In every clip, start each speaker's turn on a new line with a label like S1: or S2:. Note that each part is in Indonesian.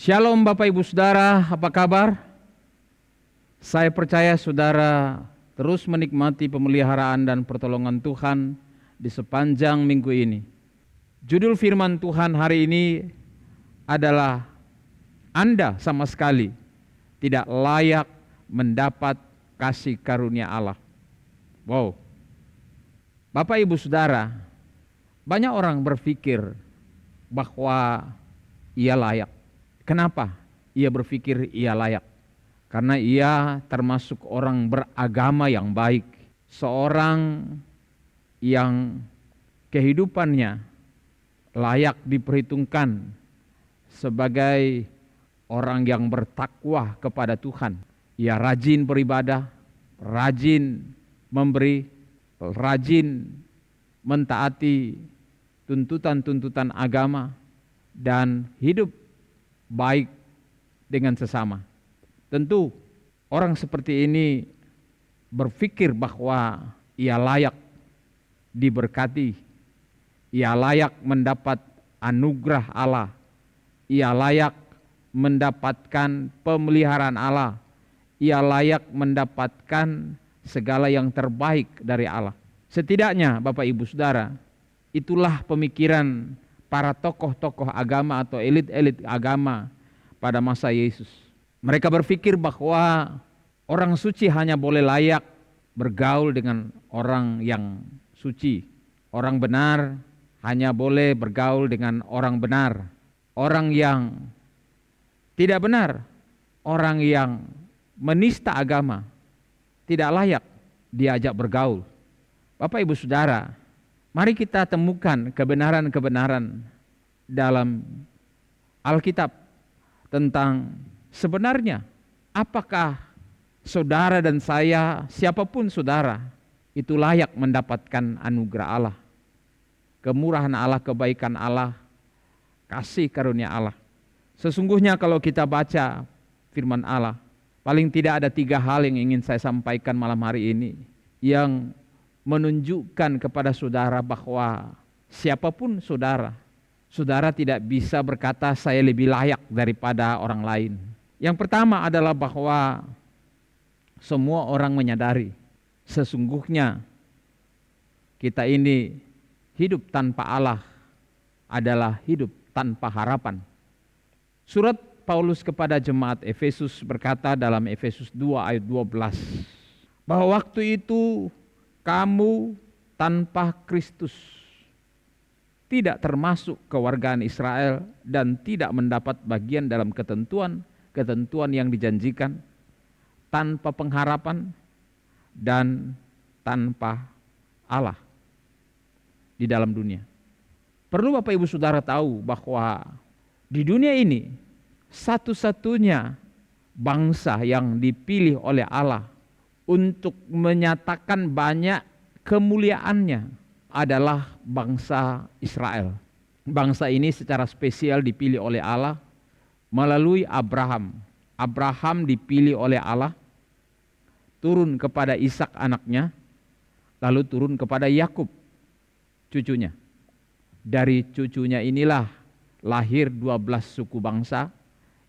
S1: Shalom Bapak Ibu Saudara, apa kabar? Saya percaya saudara terus menikmati pemeliharaan dan pertolongan Tuhan di sepanjang minggu ini. Judul firman Tuhan hari ini adalah Anda sama sekali tidak layak mendapat kasih karunia Allah. Wow. Bapak Ibu Saudara, banyak orang berpikir bahwa ia layak. Kenapa ia berpikir ia layak? Karena ia termasuk orang beragama yang baik. Seorang yang kehidupannya layak diperhitungkan sebagai orang yang bertakwa kepada Tuhan. Ia rajin beribadah, rajin memberi, rajin mentaati tuntutan-tuntutan agama, dan hidup baik dengan sesama. Tentu orang seperti ini berpikir bahwa ia layak diberkati, ia layak mendapat anugerah Allah, ia layak mendapatkan pemeliharaan Allah, ia layak mendapatkan segala yang terbaik dari Allah. Setidaknya Bapak Ibu Saudara, itulah pemikiran para tokoh-tokoh agama atau elit-elit agama pada masa Yesus. Mereka berpikir bahwa orang suci hanya boleh layak bergaul dengan orang yang suci. Orang benar hanya boleh bergaul dengan orang benar. Orang yang tidak benar, orang yang menista agama, tidak layak diajak bergaul. Bapak Ibu Saudara, mari kita temukan kebenaran-kebenaran dalam Alkitab tentang sebenarnya apakah saudara dan saya, siapapun saudara, itu layak mendapatkan anugerah Allah, kemurahan Allah, kebaikan Allah, kasih karunia Allah. Sesungguhnya kalau kita baca firman Allah, paling tidak ada 3 hal yang ingin saya sampaikan malam hari ini yang menunjukkan kepada saudara bahwa siapapun saudara, saudara tidak bisa berkata saya lebih layak daripada orang lain. Yang pertama adalah bahwa semua orang menyadari sesungguhnya kita ini hidup tanpa Allah adalah hidup tanpa harapan. Surat Paulus kepada jemaat Efesus berkata dalam Efesus 2 ayat 12 bahwa waktu itu kamu tanpa Kristus tidak termasuk kewargaan Israel dan tidak mendapat bagian dalam ketentuan yang dijanjikan, tanpa pengharapan dan tanpa Allah di dalam dunia. Perlu Bapak Ibu Saudara tahu bahwa di dunia ini satu-satunya bangsa yang dipilih oleh Allah untuk menyatakan banyak kemuliaannya adalah bangsa Israel. Bangsa ini secara spesial dipilih oleh Allah melalui Abraham. Abraham dipilih oleh Allah, turun kepada Ishak anaknya, lalu turun kepada Yakub cucunya. Dari cucunya inilah lahir 12 suku bangsa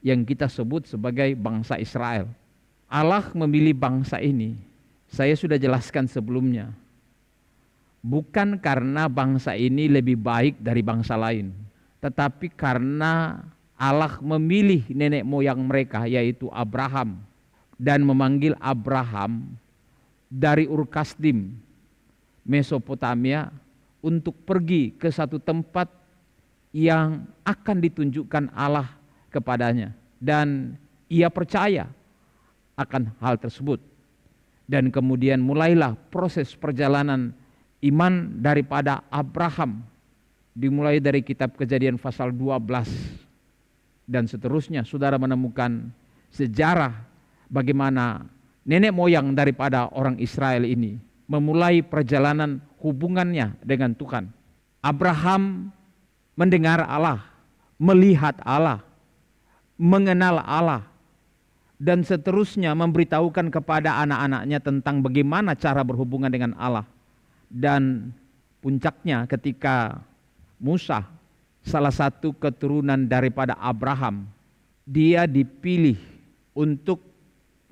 S1: yang kita sebut sebagai bangsa Israel. Allah memilih bangsa ini, saya sudah jelaskan sebelumnya, bukan karena bangsa ini lebih baik dari bangsa lain, tetapi karena Allah memilih nenek moyang mereka yaitu Abraham dan memanggil Abraham dari Ur Kasdim, Mesopotamia, untuk pergi ke satu tempat yang akan ditunjukkan Allah kepadanya, dan ia percaya akan hal tersebut. Dan kemudian mulailah proses perjalanan iman daripada Abraham, dimulai dari kitab Kejadian pasal 12 dan seterusnya. Saudara menemukan sejarah bagaimana nenek moyang daripada orang Israel ini memulai perjalanan hubungannya dengan Tuhan. Abraham mendengar Allah, melihat Allah, mengenal Allah, dan seterusnya memberitahukan kepada anak-anaknya tentang bagaimana cara berhubungan dengan Allah. Dan puncaknya ketika Musa, salah satu keturunan daripada Abraham, Dia dipilih untuk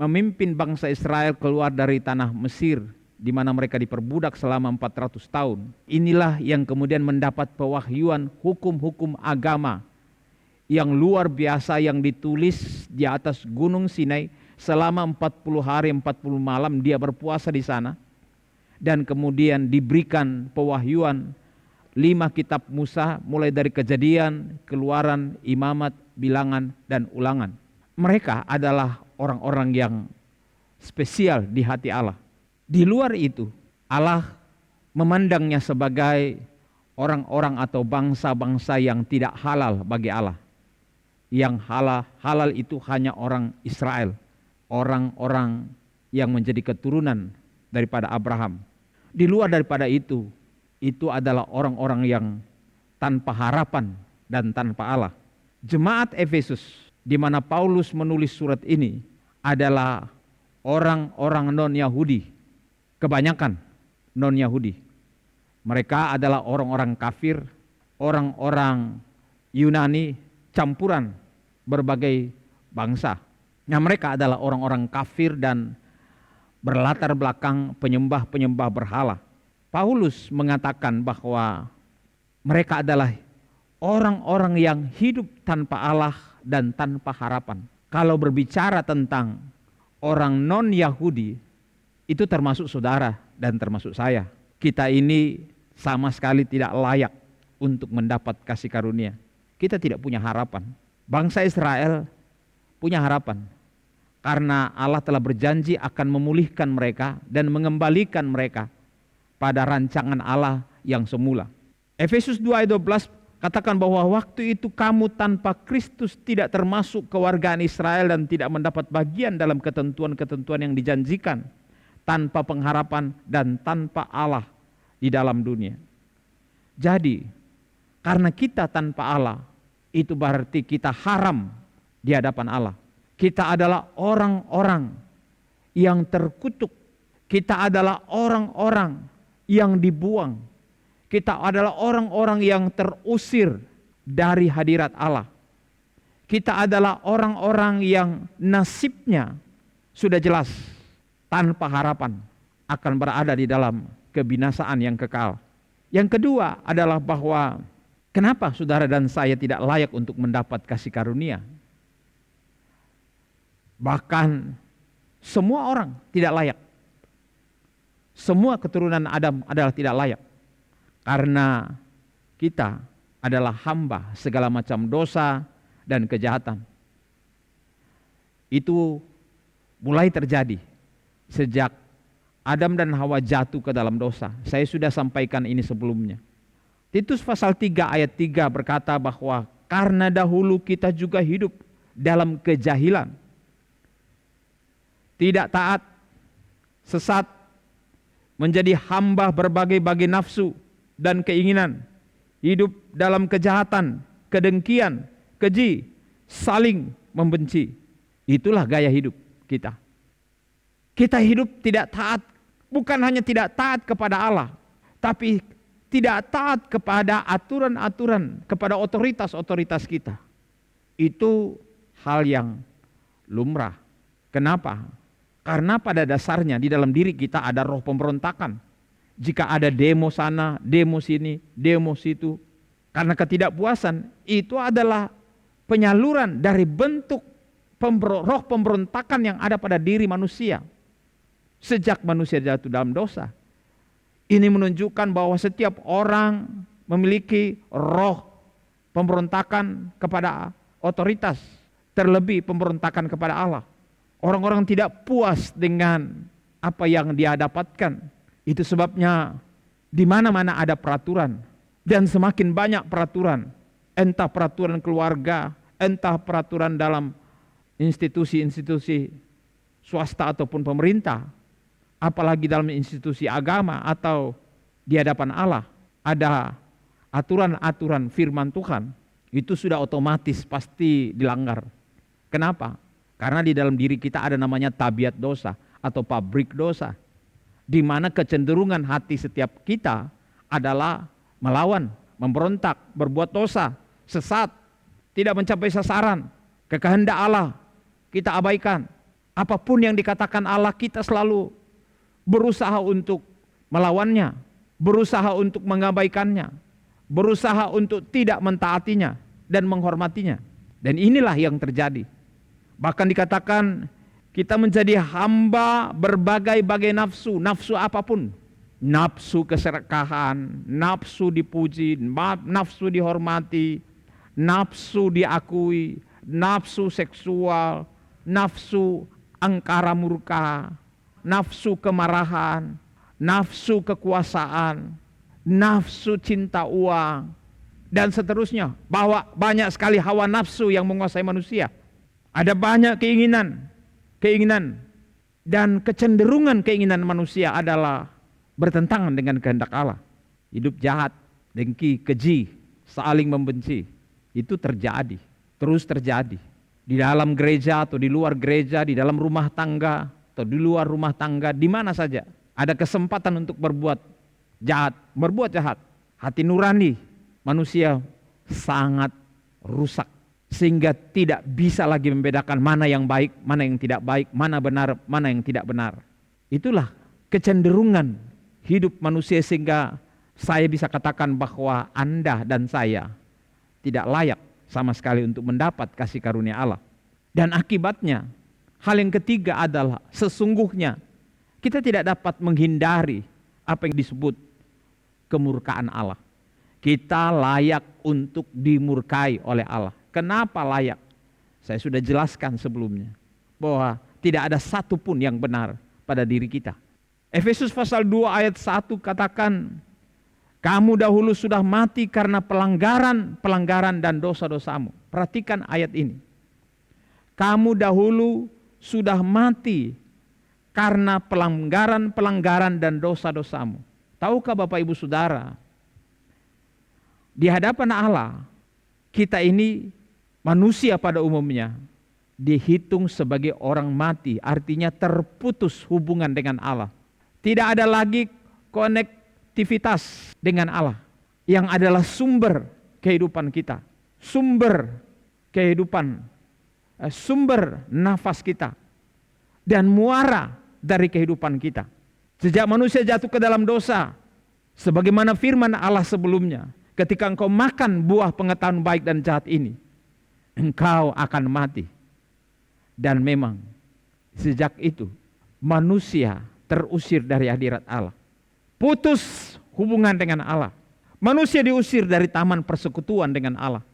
S1: memimpin bangsa Israel keluar dari tanah Mesir, di mana mereka diperbudak selama 400 tahun. Inilah yang kemudian mendapat pewahyuan hukum-hukum agama yang luar biasa yang ditulis di atas Gunung Sinai selama 40 hari 40 malam dia berpuasa di sana. Dan kemudian diberikan pewahyuan 5 kitab Musa, mulai dari Kejadian, Keluaran, Imamat, Bilangan, dan Ulangan. Mereka adalah orang-orang yang spesial di hati Allah. Di luar itu, Allah memandangnya sebagai orang-orang atau bangsa-bangsa yang tidak halal bagi Allah. Yang halal itu hanya orang Israel, orang-orang yang menjadi keturunan daripada Abraham. Di luar daripada itu adalah orang-orang yang tanpa harapan dan tanpa Allah. Jemaat Efesus, di mana Paulus menulis surat ini, adalah orang-orang non-Yahudi, kebanyakan non-Yahudi. Mereka adalah orang-orang kafir, orang-orang Yunani, campuran berbagai bangsa. Nah, mereka adalah orang-orang kafir dan berlatar belakang penyembah-penyembah berhala. Paulus mengatakan bahwa mereka adalah orang-orang yang hidup tanpa Allah dan tanpa harapan. Kalau berbicara tentang orang non-Yahudi, itu termasuk saudara dan termasuk saya. Kita ini sama sekali tidak layak untuk mendapat kasih karunia. Kita tidak punya harapan. Bangsa Israel punya harapan. Karena Allah telah berjanji akan memulihkan mereka dan mengembalikan mereka pada rancangan Allah yang semula. Efesus 2 ayat 12 katakan bahwa waktu itu kamu tanpa Kristus tidak termasuk kewargaan Israel dan tidak mendapat bagian dalam ketentuan-ketentuan yang dijanjikan, tanpa pengharapan dan tanpa Allah di dalam dunia. Jadi, karena kita tanpa Allah, itu berarti kita haram di hadapan Allah. Kita adalah orang-orang yang terkutuk. Kita adalah orang-orang yang dibuang. Kita adalah orang-orang yang terusir dari hadirat Allah. Kita adalah orang-orang yang nasibnya sudah jelas, tanpa harapan akan berada di dalam kebinasaan yang kekal. Yang kedua adalah bahwa kenapa saudara dan saya tidak layak untuk mendapat kasih karunia? Bahkan semua orang tidak layak. Semua keturunan Adam adalah tidak layak. Karena kita adalah hamba segala macam dosa dan kejahatan. Itu mulai terjadi sejak Adam dan Hawa jatuh ke dalam dosa. Saya sudah sampaikan ini sebelumnya. Titus pasal 3 ayat 3 berkata bahwa karena dahulu kita juga hidup dalam kejahilan, tidak taat, sesat, menjadi hamba berbagai-bagai nafsu dan keinginan, hidup dalam kejahatan, kedengkian, keji, saling membenci. Itulah gaya hidup kita. Kita hidup tidak taat, bukan hanya tidak taat kepada Allah, tapi tidak taat kepada aturan-aturan, kepada otoritas-otoritas kita. Itu hal yang lumrah. Kenapa? Karena pada dasarnya di dalam diri kita ada roh pemberontakan. Jika ada demo sana, demo sini, demo situ, karena ketidakpuasan, itu adalah penyaluran dari bentuk roh pemberontakan yang ada pada diri manusia. Sejak manusia jatuh dalam dosa. Ini menunjukkan bahwa setiap orang memiliki roh pemberontakan kepada otoritas, terlebih pemberontakan kepada Allah. Orang-orang tidak puas dengan apa yang dia dapatkan. Itu sebabnya di mana-mana ada peraturan. Dan semakin banyak peraturan. Entah peraturan keluarga, entah peraturan dalam institusi-institusi swasta ataupun pemerintah. Apalagi dalam institusi agama atau di hadapan Allah. Ada aturan-aturan firman Tuhan. Itu sudah otomatis pasti dilanggar. Kenapa? Karena di dalam diri kita ada namanya tabiat dosa atau pabrik dosa. Di mana kecenderungan hati setiap kita adalah melawan, memberontak, berbuat dosa, sesat, tidak mencapai sasaran, Kehendak Allah kita abaikan. Apapun yang dikatakan Allah, kita selalu berusaha untuk melawannya, berusaha untuk mengabaikannya, berusaha untuk tidak mentaatinya dan menghormatinya. Dan inilah yang terjadi. Bahkan dikatakan kita menjadi hamba berbagai-bagai nafsu, nafsu apapun. Nafsu keserakahan, nafsu dipuji, nafsu dihormati, nafsu diakui, nafsu seksual, nafsu angkara murka, nafsu kemarahan, nafsu kekuasaan, nafsu cinta uang, dan seterusnya. Bahwa banyak sekali hawa nafsu yang menguasai manusia. Ada banyak keinginan dan kecenderungan keinginan manusia adalah bertentangan dengan kehendak Allah. Hidup jahat, dengki, keji, saling membenci. Itu terjadi, terus terjadi. Di dalam gereja atau di luar gereja, di dalam rumah tangga atau di luar rumah tangga, di mana saja ada kesempatan untuk berbuat jahat. Hati nurani manusia sangat rusak, sehingga tidak bisa lagi membedakan mana yang baik, mana yang tidak baik, mana benar, mana yang tidak benar. Itulah kecenderungan hidup manusia, sehingga saya bisa katakan bahwa Anda dan saya tidak layak sama sekali untuk mendapat kasih karunia Allah. Dan akibatnya, hal yang ketiga adalah sesungguhnya kita tidak dapat menghindari apa yang disebut kemurkaan Allah. Kita layak untuk dimurkai oleh Allah. Kenapa layak? Saya sudah jelaskan sebelumnya bahwa tidak ada satupun yang benar pada diri kita. Efesus pasal 2 ayat 1 katakan, kamu dahulu sudah mati karena pelanggaran dan dosa-dosamu. Perhatikan ayat ini. Kamu dahulu sudah mati karena pelanggaran dan dosa-dosamu. Tahukah Bapak Ibu Saudara, di hadapan Allah, kita ini manusia pada umumnya dihitung sebagai orang mati, artinya terputus hubungan dengan Allah. Tidak ada lagi konektivitas dengan Allah yang adalah sumber kehidupan kita, sumber kehidupan, sumber nafas kita, dan muara dari kehidupan kita. Sejak manusia jatuh ke dalam dosa, sebagaimana firman Allah sebelumnya, ketika engkau makan buah pengetahuan baik dan jahat ini, engkau akan mati. Dan memang sejak itu manusia terusir dari hadirat Allah, putus hubungan dengan Allah. Manusia diusir dari taman persekutuan dengan Allah,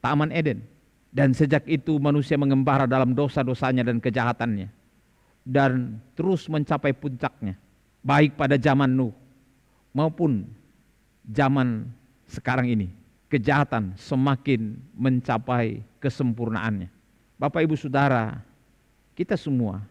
S1: Taman Eden. Dan sejak itu manusia mengembara dalam dosa-dosanya dan kejahatannya, dan terus mencapai puncaknya, baik pada zaman Nuh maupun zaman sekarang ini. Kejahatan semakin mencapai kesempurnaannya. Bapak Ibu Saudara, kita semua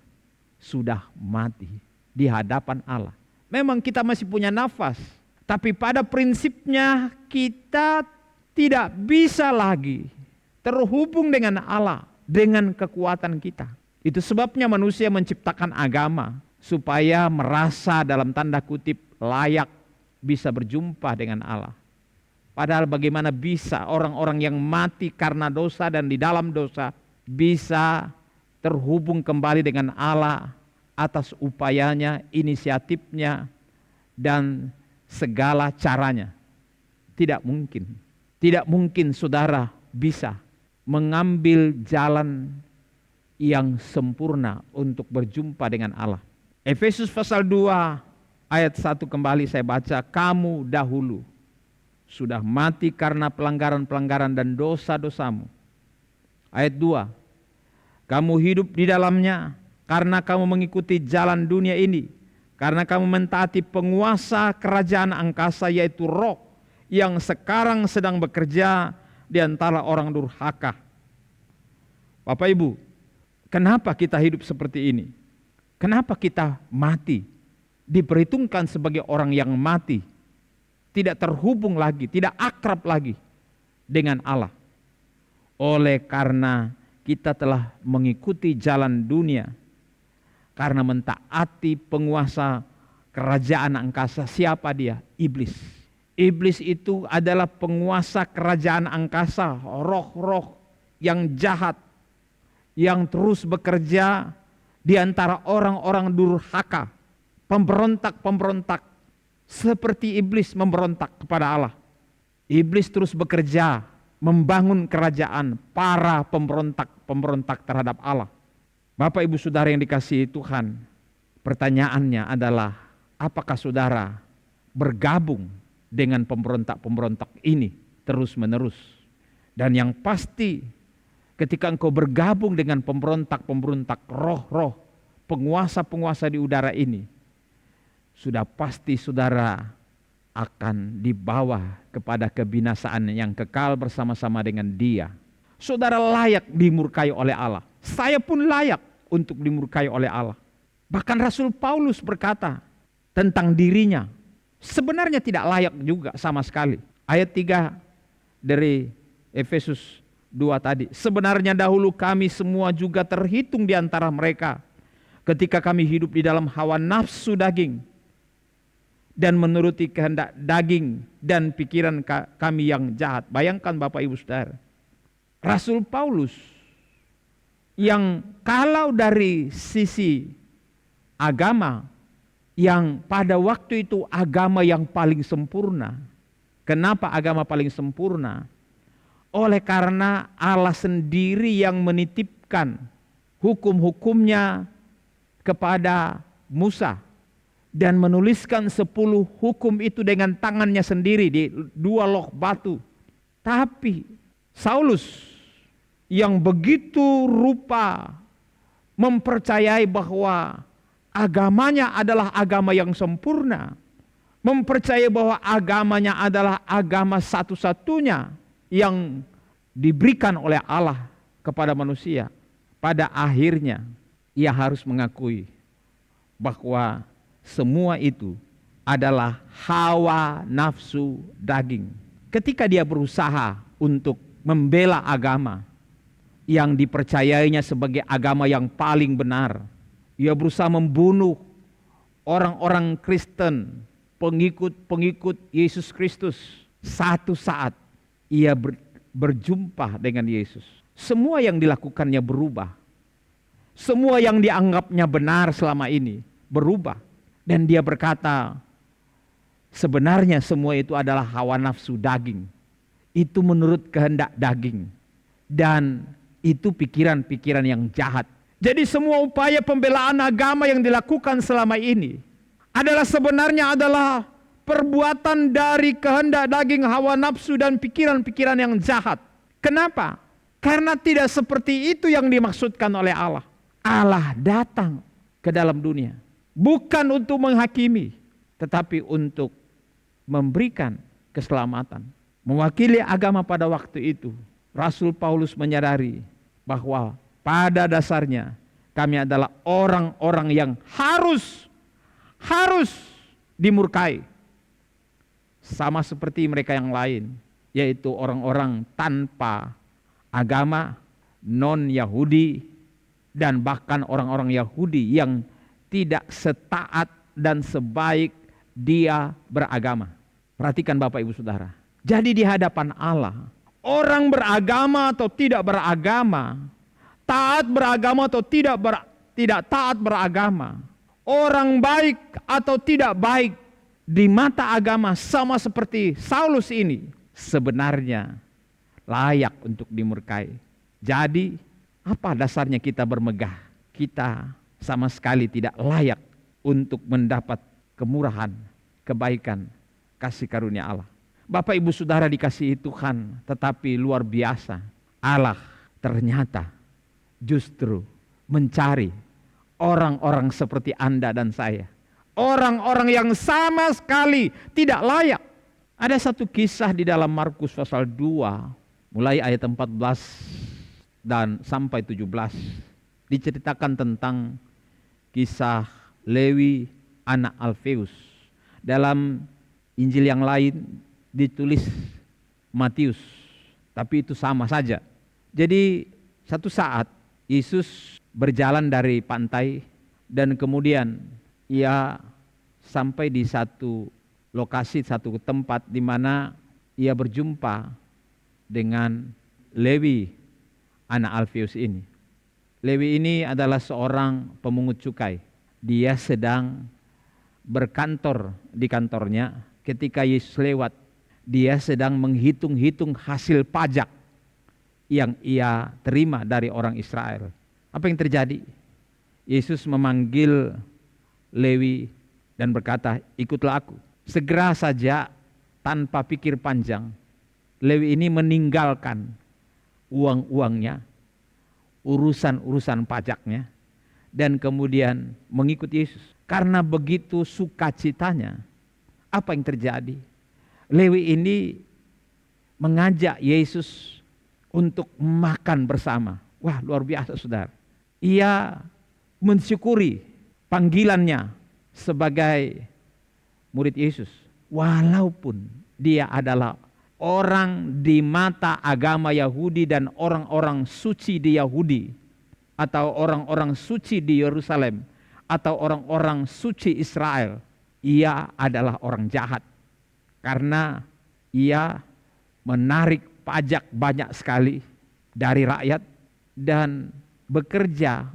S1: sudah mati di hadapan Allah. Memang kita masih punya nafas, tapi pada prinsipnya kita tidak bisa lagi terhubung dengan Allah dengan kekuatan kita. Itu sebabnya manusia menciptakan agama supaya merasa dalam tanda kutip layak bisa berjumpa dengan Allah. Padahal bagaimana bisa orang-orang yang mati karena dosa dan di dalam dosa bisa terhubung kembali dengan Allah atas upayanya, inisiatifnya, dan segala caranya? Tidak mungkin. Tidak mungkin saudara bisa mengambil jalan yang sempurna untuk berjumpa dengan Allah. Efesus pasal 2 ayat 1 kembali saya baca, kamu dahulu sudah mati karena pelanggaran dan dosa-dosamu. Ayat 2, kamu hidup di dalamnya karena kamu mengikuti jalan dunia ini, karena kamu mentaati penguasa kerajaan angkasa, yaitu roh yang sekarang sedang bekerja di antara orang durhaka. Bapak Ibu, kenapa kita hidup seperti ini? Kenapa kita mati? Diperhitungkan sebagai orang yang mati, tidak terhubung lagi, tidak akrab lagi dengan Allah. Oleh karena kita telah mengikuti jalan dunia, karena mentaati penguasa kerajaan angkasa. Siapa dia? Iblis. Iblis itu adalah penguasa kerajaan angkasa, roh-roh yang jahat yang terus bekerja di antara orang-orang durhaka, pemberontak-pemberontak, seperti iblis memberontak kepada Allah. Iblis terus bekerja membangun kerajaan para pemberontak-pemberontak terhadap Allah. Bapak Ibu Saudara yang dikasihi Tuhan, pertanyaannya adalah, apakah saudara bergabung dengan pemberontak-pemberontak ini terus-menerus? Dan yang pasti, ketika engkau bergabung dengan pemberontak-pemberontak, roh-roh, penguasa-penguasa di udara ini, sudah pasti saudara akan dibawa kepada kebinasaan yang kekal bersama-sama dengan dia. Saudara layak dimurkai oleh Allah. Saya pun layak untuk dimurkai oleh Allah. Bahkan Rasul Paulus berkata tentang dirinya, sebenarnya tidak layak juga sama sekali. Ayat 3 dari Efesus 2 tadi. Sebenarnya dahulu kami semua juga terhitung di antara mereka ketika kami hidup di dalam hawa nafsu daging dan menuruti kehendak daging dan pikiran kami yang jahat. Bayangkan Bapak Ibu Saudara, Rasul Paulus yang kalau dari sisi agama, yang pada waktu itu agama yang paling sempurna. Kenapa agama paling sempurna? Oleh karena Allah sendiri yang menitipkan hukum-hukumnya kepada Musa dan menuliskan 10 hukum itu dengan tangannya sendiri di 2 loh batu. Tapi Saulus yang begitu rupa mempercayai bahwa agamanya adalah agama yang sempurna, mempercayai bahwa agamanya adalah agama satu-satunya yang diberikan oleh Allah kepada manusia. Pada akhirnya ia harus mengakui bahwa semua itu adalah hawa nafsu daging. Ketika dia berusaha untuk membela agama yang dipercayainya sebagai agama yang paling benar, ia berusaha membunuh orang-orang Kristen, pengikut-pengikut Yesus Kristus. Satu saat ia berjumpa dengan Yesus. Semua yang dilakukannya berubah. Semua yang dianggapnya benar selama ini berubah. Dan dia berkata, sebenarnya semua itu adalah hawa nafsu daging. Itu menurut kehendak daging. Dan itu pikiran-pikiran yang jahat. Jadi semua upaya pembelaan agama yang dilakukan selama ini adalah sebenarnya adalah perbuatan dari kehendak daging, hawa nafsu dan pikiran-pikiran yang jahat. Kenapa? Karena tidak seperti itu yang dimaksudkan oleh Allah. Allah datang ke dalam dunia bukan untuk menghakimi, tetapi untuk memberikan keselamatan. Mewakili agama pada waktu itu, Rasul Paulus menyadari bahwa pada dasarnya kami adalah orang-orang yang harus dimurkai. Sama seperti mereka yang lain, yaitu orang-orang tanpa agama, non-Yahudi, dan bahkan orang-orang Yahudi yang tidak setaat dan sebaik dia beragama. Perhatikan Bapak Ibu Saudara. Jadi di hadapan Allah, orang beragama atau tidak beragama, taat beragama atau tidak taat beragama, orang baik atau tidak baik di mata agama, sama seperti Saulus ini, sebenarnya layak untuk dimurkai. Jadi apa dasarnya kita bermegah? Kita sama sekali tidak layak untuk mendapat kemurahan, kebaikan, kasih karunia Allah. Bapak Ibu Saudara dikasihi Tuhan, tetapi luar biasa, Allah ternyata justru mencari orang-orang seperti Anda dan saya. Orang-orang yang sama sekali tidak layak. Ada satu kisah di dalam Markus pasal 2, mulai ayat 14 dan sampai 17. Diceritakan tentang kisah Lewi anak Alfeus. Dalam Injil yang lain ditulis Matius, tapi itu sama saja. Jadi satu saat Yesus berjalan dari pantai dan kemudian ia sampai di satu lokasi, satu tempat di mana ia berjumpa dengan Lewi anak Alfeus ini. Lewi ini adalah seorang pemungut cukai. Dia sedang berkantor di kantornya. Ketika Yesus lewat, dia sedang menghitung-hitung hasil pajak yang ia terima dari orang Israel. Apa yang terjadi? Yesus memanggil Lewi dan berkata, ikutlah aku. Segera saja tanpa pikir panjang, Lewi ini meninggalkan uang-uangnya, urusan-urusan pajaknya, dan kemudian mengikut Yesus. Karena begitu sukacitanya, apa yang terjadi? Lewi ini mengajak Yesus untuk makan bersama. Wah, luar biasa saudara. Ia mensyukuri panggilannya sebagai murid Yesus. Walaupun dia adalah orang di mata agama Yahudi dan orang-orang suci di Yahudi, atau orang-orang suci di Yerusalem, atau orang-orang suci Israel, ia adalah orang jahat. Karena ia menarik pajak banyak sekali dari rakyat dan bekerja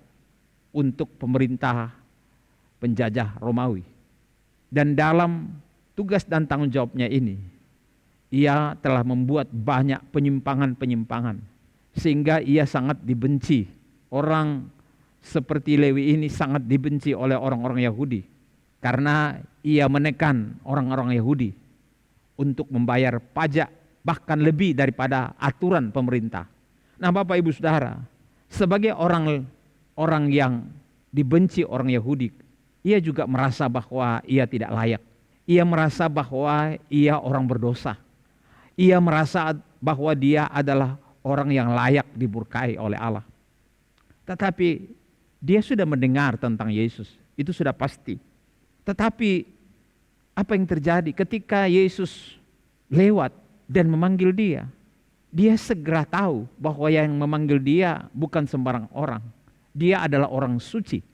S1: untuk pemerintah penjajah Romawi. Dan dalam tugas dan tanggung jawabnya ini, ia telah membuat banyak penyimpangan-penyimpangan, sehingga ia sangat dibenci. Orang seperti Lewi ini sangat dibenci oleh orang-orang Yahudi, karena ia menekan orang-orang Yahudi untuk membayar pajak, bahkan lebih daripada aturan pemerintah. Nah Bapak Ibu Saudara, sebagai orang yang dibenci orang Yahudi, ia juga merasa bahwa ia tidak layak. Ia merasa bahwa ia orang berdosa. Ia merasa bahwa dia adalah orang yang layak diberkahi oleh Allah. Tetapi dia sudah mendengar tentang Yesus, itu sudah pasti. Tetapi apa yang terjadi ketika Yesus lewat dan memanggil dia? Dia segera tahu bahwa yang memanggil dia bukan sembarang orang. Dia adalah orang suci.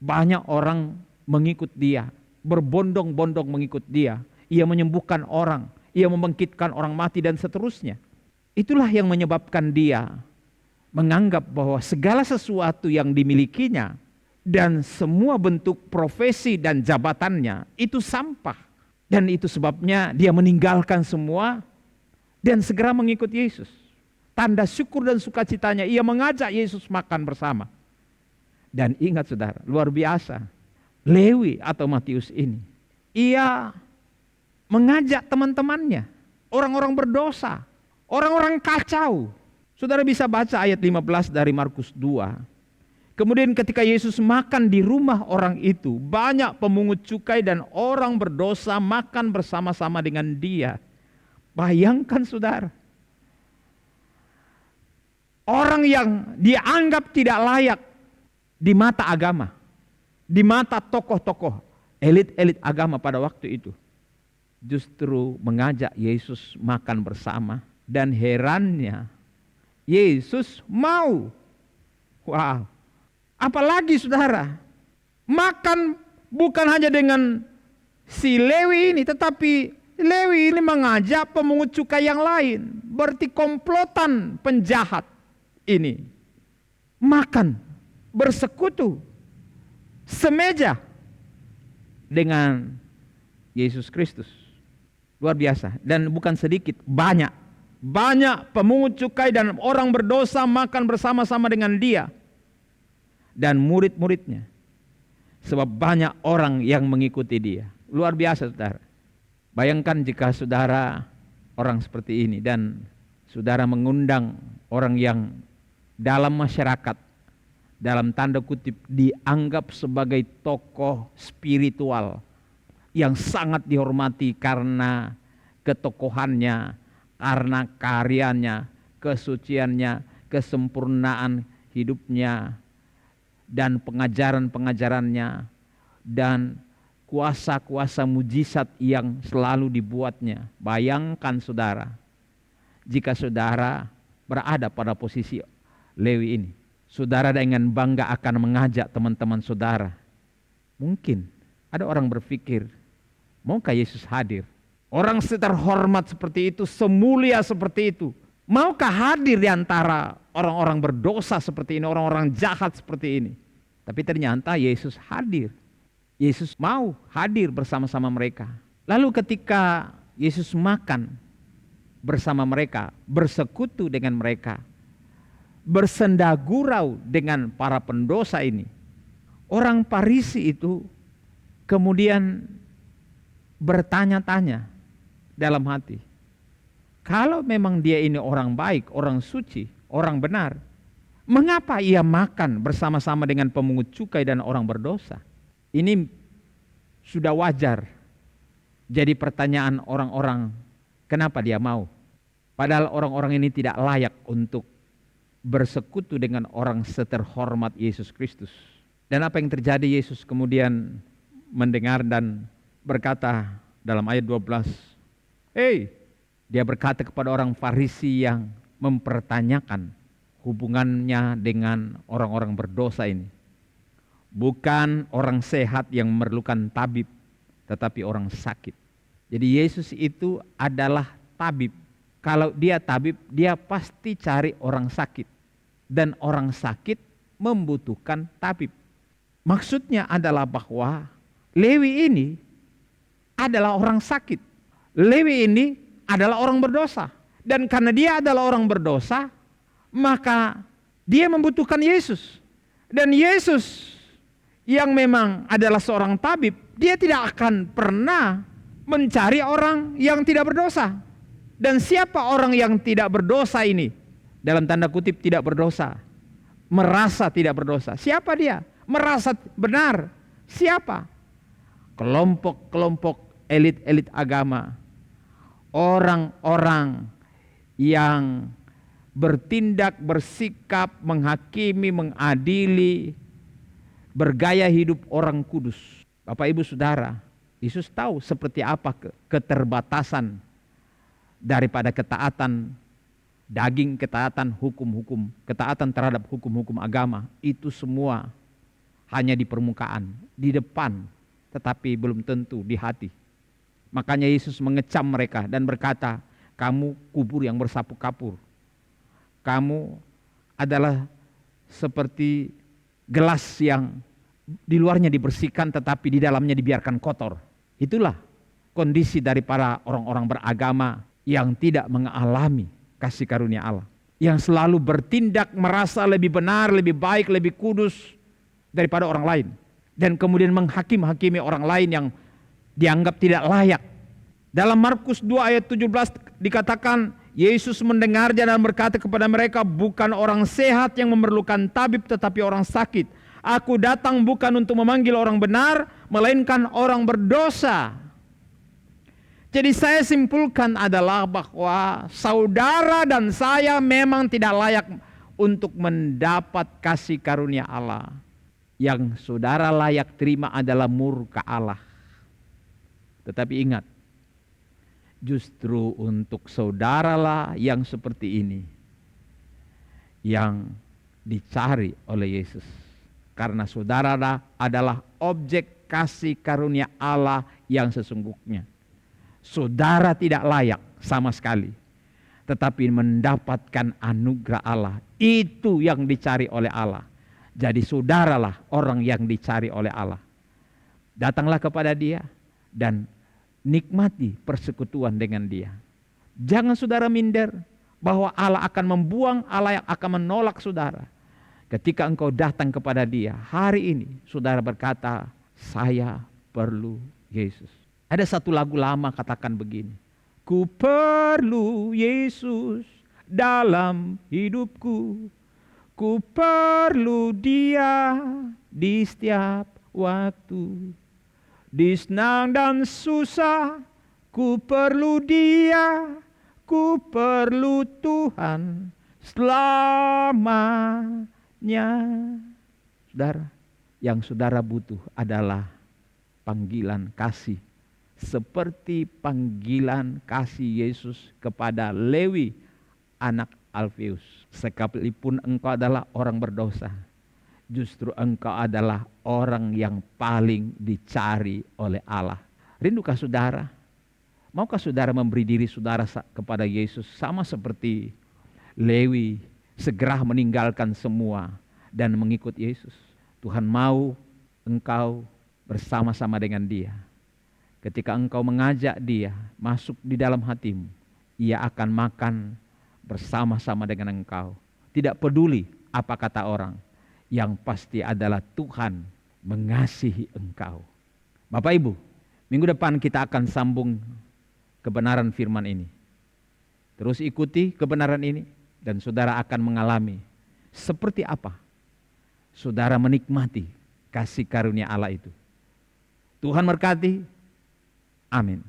S1: Banyak orang mengikut dia, berbondong-bondong mengikut dia. Ia menyembuhkan orang, ia membangkitkan orang mati dan seterusnya. Itulah yang menyebabkan dia menganggap bahwa segala sesuatu yang dimilikinya dan semua bentuk profesi dan jabatannya itu sampah. Dan itu sebabnya dia meninggalkan semua dan segera mengikut Yesus. Tanda syukur dan sukacitanya, ia mengajak Yesus makan bersama. Dan ingat saudara, luar biasa, Lewi atau Matius ini, ia mengajak teman-temannya, orang-orang berdosa, orang-orang kacau. Saudara bisa baca ayat 15 dari Markus 2. Kemudian ketika Yesus makan di rumah orang itu, banyak pemungut cukai dan orang berdosa makan bersama-sama dengan dia. Bayangkan saudara, orang yang dianggap tidak layak di mata agama, di mata tokoh-tokoh, elit-elit agama pada waktu itu, justru mengajak Yesus makan bersama. Dan herannya, Yesus mau. Wow. Apalagi saudara, makan bukan hanya dengan si Lewi ini, tetapi Lewi ini mengajak pemungut cukai yang lain. Berarti komplotan penjahat ini makan, bersekutu, semeja dengan Yesus Kristus. Luar biasa. Dan bukan sedikit, banyak pemungut cukai dan orang berdosa makan bersama-sama dengan dia dan murid-muridnya. Sebab banyak orang yang mengikuti dia. Luar biasa saudara. Bayangkan jika saudara orang seperti ini dan saudara mengundang orang yang dalam masyarakat, dalam tanda kutip, dianggap sebagai tokoh spiritual yang sangat dihormati karena ketokohannya, karena karyanya, kesuciannya, kesempurnaan hidupnya, dan pengajaran-pengajarannya, dan kuasa-kuasa mujizat yang selalu dibuatnya. Bayangkan saudara, jika saudara berada pada posisi Lewi ini, saudara dengan bangga akan mengajak teman-teman saudara. Mungkin ada orang berpikir, maukah Yesus hadir? Orang terhormat seperti itu, semulia seperti itu, Maukah hadir di antara orang-orang berdosa seperti ini, orang-orang jahat seperti ini? Tapi ternyata Yesus hadir. Yesus mau hadir bersama-sama mereka. Lalu ketika Yesus makan bersama mereka, bersekutu dengan mereka, bersendagurau dengan para pendosa ini, orang Farisi itu kemudian bertanya-tanya dalam hati, kalau memang dia ini orang baik, orang suci, orang benar, mengapa ia makan bersama-sama dengan pemungut cukai dan orang berdosa? Ini sudah wajar jadi pertanyaan orang-orang, kenapa dia mau? Padahal orang-orang ini tidak layak untuk bersekutu dengan orang seterhormat Yesus Kristus. Dan apa yang terjadi? Yesus kemudian mendengar dan berkata dalam ayat 12, dia berkata kepada orang Farisi yang mempertanyakan hubungannya dengan orang-orang berdosa ini. Bukan orang sehat yang memerlukan tabib, tetapi orang sakit. Jadi Yesus itu adalah tabib. Kalau dia tabib, dia pasti cari orang sakit. Dan orang sakit membutuhkan tabib. Maksudnya adalah bahwa Lewi ini adalah orang sakit. Lewi ini adalah orang berdosa. Dan karena dia adalah orang berdosa, maka dia membutuhkan Yesus. Dan Yesus yang memang adalah seorang tabib, dia tidak akan pernah mencari orang yang tidak berdosa. Dan siapa orang yang tidak berdosa ini? Dalam tanda kutip tidak berdosa. Merasa tidak berdosa. Siapa dia? Merasa benar. Siapa? Kelompok-kelompok elit-elit agama. Orang-orang yang bertindak, bersikap, menghakimi, mengadili, bergaya hidup orang kudus. Bapak Ibu Saudara, Yesus tahu seperti apa keterbatasan daripada ketaatan daging, ketaatan hukum-hukum, ketaatan terhadap hukum-hukum agama. Itu semua hanya di permukaan, di depan, tetapi belum tentu di hati. Makanya Yesus mengecam mereka dan berkata, kamu kubur yang bersapu kapur. Kamu adalah seperti gelas yang di luarnya dibersihkan tetapi di dalamnya dibiarkan kotor. Itulah kondisi dari para orang-orang beragama yang tidak mengalami kasih karunia Allah. Yang selalu bertindak merasa lebih benar, lebih baik, lebih kudus daripada orang lain. Dan kemudian menghakimi orang lain yang dianggap tidak layak. Dalam Markus 2 ayat 17 dikatakan, Yesus mendengarnya dan berkata kepada mereka, bukan orang sehat yang memerlukan tabib tetapi orang sakit. Aku datang bukan untuk memanggil orang benar, melainkan orang berdosa. Jadi saya simpulkan adalah bahwa saudara dan saya memang tidak layak untuk mendapat kasih karunia Allah. Yang saudara layak terima adalah murka Allah. Tetapi ingat, justru untuk saudaralah yang seperti ini yang dicari oleh Yesus. Karena saudara adalah objek kasih karunia Allah yang sesungguhnya. Saudara tidak layak sama sekali, tetapi mendapatkan anugerah Allah. Itu yang dicari oleh Allah. Jadi saudaralah orang yang dicari oleh Allah. Datanglah kepada Dia dan nikmati persekutuan dengan Dia. Jangan saudara minder bahwa Allah akan membuang, Allah yang akan menolak saudara. Ketika engkau datang kepada Dia, hari ini saudara berkata, saya perlu Yesus. Ada satu lagu lama katakan begini, ku perlu Yesus dalam hidupku, ku perlu Dia di setiap waktu. Di senang dan susah, ku perlu Dia, ku perlu Tuhan selamanya. Saudara, yang saudara butuh adalah panggilan kasih. Seperti panggilan kasih Yesus kepada Lewi, anak Alfeus. Sekalipun engkau adalah orang berdosa, justru engkau adalah orang yang paling dicari oleh Allah. Rindukah saudara? Maukah saudara memberi diri saudara kepada Yesus sama seperti Lewi segera meninggalkan semua dan mengikut Yesus. Tuhan mau engkau bersama-sama dengan dia. Ketika engkau mengajak dia masuk di dalam hatimu, ia akan makan bersama-sama dengan engkau. Tidak peduli apa kata orang, yang pasti adalah Tuhan mengasihi engkau. Bapak Ibu, minggu depan kita akan sambung kebenaran firman ini. Terus ikuti kebenaran ini dan saudara akan mengalami seperti apa saudara menikmati kasih karunia Allah itu. Tuhan berkati. Amin.